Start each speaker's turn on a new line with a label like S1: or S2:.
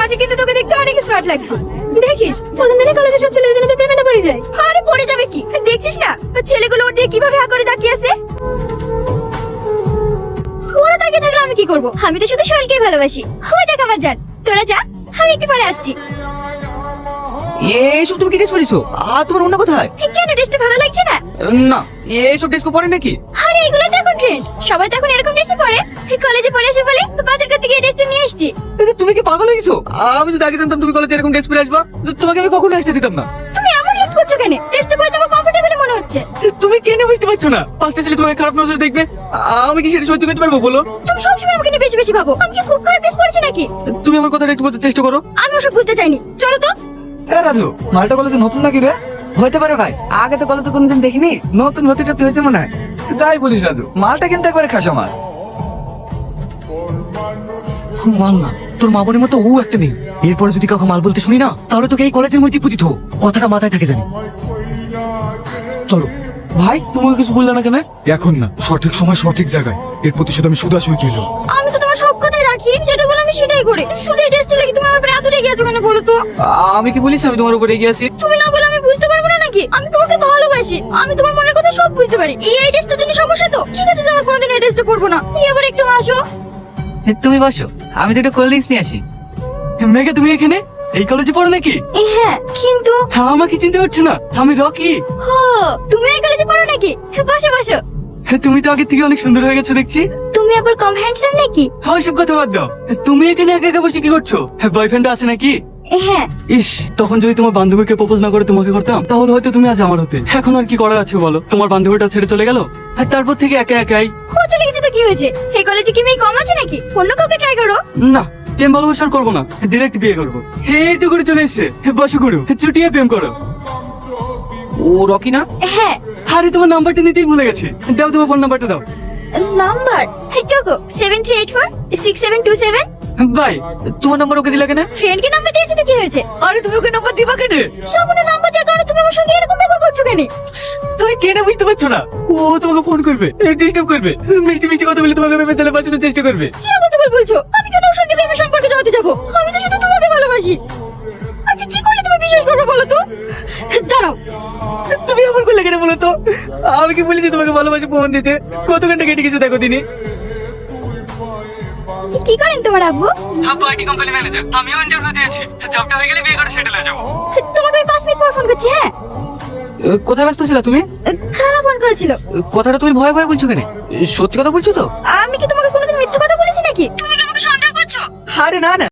S1: আজকে কিন্তু তোকে দেখতে অনেক স্মার্ট লাগছে। দেখিস প্রথম দিনে কলেজে সব ছেলের জন্য তো প্রেমে না পড়ে যায়। আরে পড়ে যাবে কি, দেখছিস না ছেলেগুলো ওর দিয়ে কিভাবে হা করে তাকিয়ে আছে। ওরা তাকিয়ে থাকলে আমি কি করব? আমি তো শুধু সোহেলকেই ভালোবাসি। ওই দেখ আমার জান, তোরা যা, আমি একটু পরে আসছি।
S2: এইসব তুমি কি ড্রেস পরেছো? আর তোমার অন্য কোথায়?
S1: কেন ড্রেসটা ভালো লাগছে না?
S2: না, এইসব ড্রেস কো পরে নাকি?
S1: আরে এগুলো তো এখন ট্রেন্ড, সবাই তো এখন এরকম ড্রেসই পরে। কলেজে পরে আসে বলে বাজার করতে গিয়ে ড্রেসটা নিয়ে এসেছি।
S2: তুমি কি পাগল হয়ে গেছো? আমি যদি আগে জানতাম তুমি কলেজে এরকম ড্রেস পরে আসবা, তোমাকে আমি কখনো আসতে দিতাম না।
S1: তুমি এমন রিঅ্যাক্ট করছো কেন? ড্রেসটা পরে তোমার কমফোর্টেবল মনে হচ্ছে।
S2: তুমি কেন বুঝতে পারছো না? পাঁচটা ছেলে তোমাকে খারাপ নজরে দেখবে, আমি কি সেটা সহ্য করতে পারবো বলো?
S1: তুমি সবসময় আমাকে নিয়ে বেশি বেশি ভাবো। আমি কি খুব খারাপ ড্রেস পরেছি নাকি?
S2: তুমি আমার কথাটা একটু বোঝার চেষ্টা করো।
S1: আমি ওসব বুঝতে চাইনি, চলো তো।
S2: রাজু, মালটা কলেজে নতুন নাকি রে? হইতে পারে ভাই, আগে তো কলেজে কোনদিন দেখিনি, নতুন ভর্তি টর্তি হয়েছে মনে হয়। যাই বলিস রাজু, মালটা কিন্তু একবারে খাসা মাল। মাল না, তোর মা বোনের মতো ও একটা মেয়ে। এরপরে যদি কাউকে মাল বলতে শুনি না, তাহলে তোকে এই কলেজের মধ্যে পুঁতি থো। কথাটা মাথায় থাকে জানি। চলো ভাই, তোমাকে কিছু বললে না কেন? এখন না, সঠিক সময় সঠিক জায়গায়। এর প্রতিশোধ আমি শুধু আসলে তুইল।
S1: আমি তো তোমার সব কথাই রাখি, যেটা বলো আমি সেটাই করি। শুধু এই ড্রেসটা লাগি তুমি আমার উপরে এত রেগে আছো কেন বলো তো?
S2: আমি কি বলিস আমি তোমার উপরে এগিয়ে আছি?
S1: তুমি না বলে আমি বুঝতে পারবো না নাকি? আমি তোমাকে ভালোবাসি, আমি তোমার মনের কথা সব বুঝতে পারি। এই ড্রেসটার জন্য সমস্যা তো ঠিক আছে, আমার কোনোদিন এই ড্রেসটা পরবো না। এবার একটু আসো।
S2: তুমি বসো, আমি তো একটু কোল্ড ড্রিঙ্কস নিয়ে আসি। মেঘা, তুমি এখানে এই কলেজে পড়ো নাকি?
S1: হ্যাঁ, কিন্তু
S2: আমাকে চিনতে পারছো না? আমি রকি।
S1: ও, তুমি এই কলেজে পড়ো নাকি? বসো বসো।
S2: তুমি তো আগে থেকে অনেক সুন্দর হয়ে গেছো দেখছি।
S1: তুমি আবার কম হ্যান্ডসাম নাকি?
S2: সব কথা বাদ দাও, তুমি এখানে একা একা বসে কি করছো? বয়ফ্রেন্ড আছে নাকি?
S1: হ্যাঁ।
S2: ইস, তখন যদি তোমার বান্ধবীকে প্রপোজ না করে তোমাকে করতাম, তাহলে হয়তো তুমি আজ আমার হতে। এখন আর কি করার আছে বলো? তোমার বান্ধবীটা ছেড়ে চলে গেল, আর তারপর থেকে একা একাই।
S1: ও চলে গেছে তো কি হয়েছে? এই কলেজে কি মেয়ে কম আছে নাকি? অন্য কাউকে ট্রাই করো।
S2: না, প্রেম ভালোবাসা আর করবো না, ডিরেক্ট বিয়ে করবো। এই তো করে চলে এসছে, বসো করো, ছুটিয়ে প্রেম করো। ও রকি না?
S1: হ্যাঁ।
S2: আরে তোমার নাম্বারটা নিতেই ভুলে গেছি। দাও, তোমার ফোন নাম্বারটা দাও।
S1: নাম্বার টুকু 73846727।
S2: ভাই, তোমার নাম্বার ওকে দিলা কেন?
S1: ফ্রেন্ডকে নাম্বার দিয়েছি তো কি হয়েছে?
S2: আরে তুমি ওকে নাম্বার দিবা কেন?
S1: সামনে নাম্বার দেওয়ার কারণে তুমি আমার সঙ্গে এরকম ব্যবহার করছো কেন?
S2: তুই কেন বুঝতে পারছো না? ও তোমাকে ফোন করবে, ডিস্টার্ব করবে, মিষ্টি মিষ্টি কথা বলে তোমাকে ভেবে চলে বাঁচানোর চেষ্টা করবে।
S1: কি বলতে বলছো? আমি কেন ওর সঙ্গে প্রেমের সম্পর্কে জড়াতে যাবো? আমি তো শুধু তোমাকে ভালোবাসি। আচ্ছা কি করলে তুমি বিশ্বাস করবে বলো তো? দাঁড়াও,
S2: তুমি আমার করলে কেন বলো তো? আমি কি বলেছি তোমাকে ভালোবাসি ফোন দিতে? কত ঘন্টা কেটে গেছে দেখো তিনি।
S1: কি করেন তোমার আব্বু?
S2: আব্বু আইটি কোম্পানি ম্যানেজার। আমিও ইন্টারভিউ দিয়েছি, জবটা হয়ে গেলে বিয়ে করে সেটেল হয়ে যাবো।
S1: তোমাকে আমি 5 মিনিট পর ফোন করছি। হ্যাঁ।
S2: কোথায় ব্যস্ত ছিলা তুমি?
S1: খালা ফোন করেছিল।
S2: কথাটা তুমি ভয় ভয় বলছো কেন? সত্যি কথা বলছো তো?
S1: আমি কি তোমাকে কোনোদিন মিথ্যা কথা বলেছি নাকি? তুমি কি আমাকে সন্দেহ করছো?
S2: আরে না না।